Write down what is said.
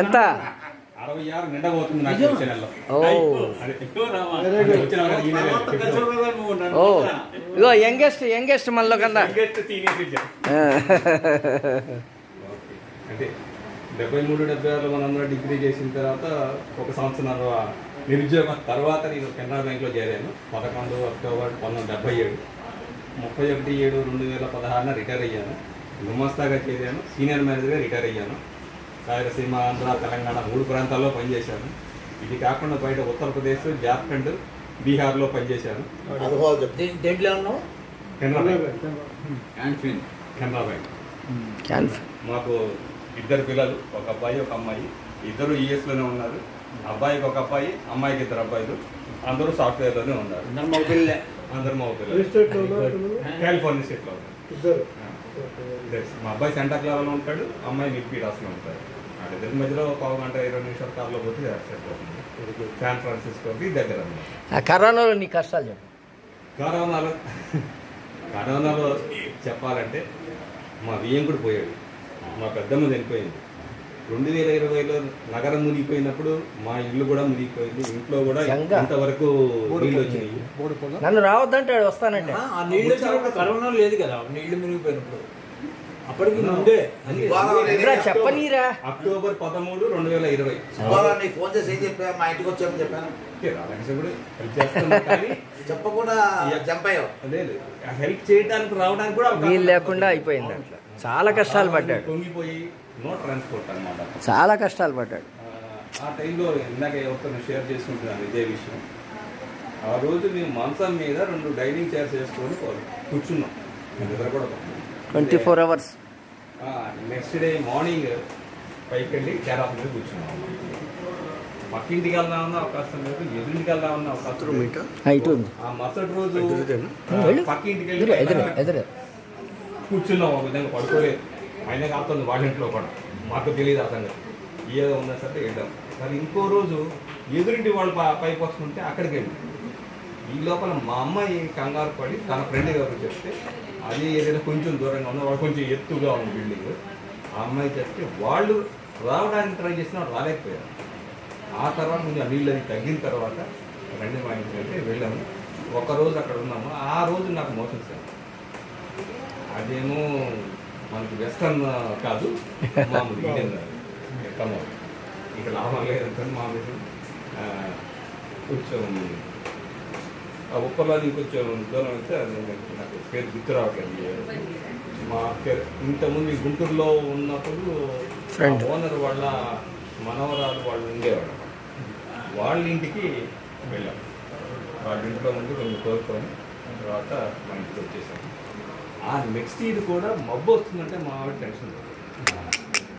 ఎంత 66 నిండబోతుంది నాకు వచ్చే నెలలో. ఓ ఇగో యంగెస్ట్ మనలో కన్నా అంటే 73-76 మనందరూ డిగ్రీ చేసిన తర్వాత ఒక సంవత్సరం నిరుద్యోగం తర్వాత నేను కెనరా బ్యాంక్లో చేరాను. 11 అక్టోబర్ 1977, 31/7/2016 రిటైర్ అయ్యాను. గుమస్తాగా చేరాను, సీనియర్ మేనేజర్గా రిటైర్ అయ్యాను. రాయలసీమ, ఆంధ్ర, తెలంగాణ 3 ప్రాంతాల్లో పనిచేశాను. ఇది కాకుండా బయట ఉత్తరప్రదేశ్, జార్ఖండ్, బీహార్లో పనిచేశాను. కెనరా బ్యాంక్. మాకు 2 పిల్లలు, ఒక అబ్బాయి ఒక అమ్మాయి. ఇద్దరు యూఎస్లోనే ఉన్నారు. అబ్బాయికి ఒక అబ్బాయి, అమ్మాయికి 2 అబ్బాయిలు. అందరూ సాఫ్ట్వేర్లోనే ఉన్నారు. అందరు మా పిల్లలు కాలిఫోర్నియా స్టేట్లో ఉన్నారు. మా అబ్బాయి సెంటా క్లారాలో ఉంటాడు, అమ్మాయి మిల్పీడాస్లో ఉంటాడు. ఇద్దరి మధ్యలో 1 గంట 20 నిమిషాల కార్లో పోతే సెట్ అవుతుంది. శాన్ ఫ్రాన్సిస్కోకి దగ్గర అన్నమాట. కరోనాలో నీ కష్టాలు చెప్పు. కరోనాలో చెప్పాలంటే మా బియ్యం కూడా పోయాడు. మా పెద్దమ్మ చనిపోయింది. 2020లో నగరం మునిగిపోయినప్పుడు మా ఇల్లు కూడా మునిగిపోయింది. ఇంట్లో కూడా ఇంతవరకు నీళ్ళు వచ్చినాయి. నన్ను రావద్దంటే వస్తానంటే కరోనా లేదు కదా, నీళ్లు మునిగిపోయినప్పుడు అప్పటికి ముందే చెప్పనీరా. అక్టోబర్ 13, 2020 ఫోన్ చేసి ఏం చెప్పా, మా ఇంటికి వచ్చామని చెప్పాను. చెప్పకుండా జంప్ అయ్యావు. లేదు, హెల్ప్ చేయడానికి రావడానికి కూడా వీలు లేకుండా అయిపోయింది. అట్లా చాలా కష్టాలు పడ్డాడు. పొంగిపోయి నో ట్రాన్స్పోర్ట్ అనమాట. చాలా కష్టాలు పడ్డాడు. ఆ టైంలో ఇందాక ఎవరితో షేర్ చేసుకుంటున్నాను ఇదే విషయం. ఆ రోజు మేము మంచం మీద 2 డైనింగ్ చైర్స్ వేసుకొని కూర్చున్నాం. నిద్ర కూడా 24 hours. నెక్స్ట్ డే మార్నింగ్ పైకి వెళ్ళి టెర్రస్ మీద కూర్చున్నాం. పక్కింటికి వెళ్దామన్నా అవకాశం లేదు, ఎదురింటికి వెళ్దామన్నా అవకాశం లేదు. ఆ మరుసటి రోజు పక్కింటికి వెళ్ళి కూర్చున్నాం. ఒక విధంగా పడుకోలేదు. అయినా కాపుతుంది వాళ్ళ ఇంట్లో కూడా. మాకు తెలియదు ఆ సంగతి. ఏదో ఉన్నా సరే వెళ్ళాం. మరి ఇంకో రోజు ఎదురింటి వాళ్ళు పైకి వస్తుంటే అక్కడికి వెళ్ళి ఈ లోపల మా అమ్మాయి కంగారు పడి తన ఫ్రెండ్ ఎవరు చెప్తే అది ఏదైనా కొంచెం దూరంగా ఉన్న వాళ్ళు కొంచెం ఎత్తుగా ఉన్న బిల్డింగ్. ఆ అమ్మాయి చెప్తే వాళ్ళు రావడానికి ట్రై చేసినా రాలేకపోయారు. ఆ తర్వాత కొంచెం నీళ్ళు అది తగ్గిన తర్వాత రండి మా ఇంటికి వెళ్తే వెళ్ళాము. ఒకరోజు అక్కడ ఉన్నాము. ఆ రోజు నాకు మోసం సార్. అదేమో మనకి వెస్టర్న్ కాదు, మామూలు ఇండియన్ ఎక్కమో. ఇక లాభం లేదంటే మామూలు కొంచెం ఆ ఉప్పర్లోని కొంచెం దూరం అయితే అది నాకు పేరు గుర్తు రావట్లేదు. మా ఇంతకుముందు గుంటూరులో ఉన్నప్పుడు ఓనర్ వాళ్ళ మనవరాలు వాళ్ళు ఉండేవాడు. వాళ్ళ ఇంటికి వెళ్ళాం. వాళ్ళ ఇంట్లో నుండి కొంచెం కోరుకొని తర్వాత మా ఇంటికి వచ్చేసాం. ఆ నెక్స్ట్ ఇది కూడా మబ్బు వస్తుందంటే మా ఆవిడ టెన్షన్.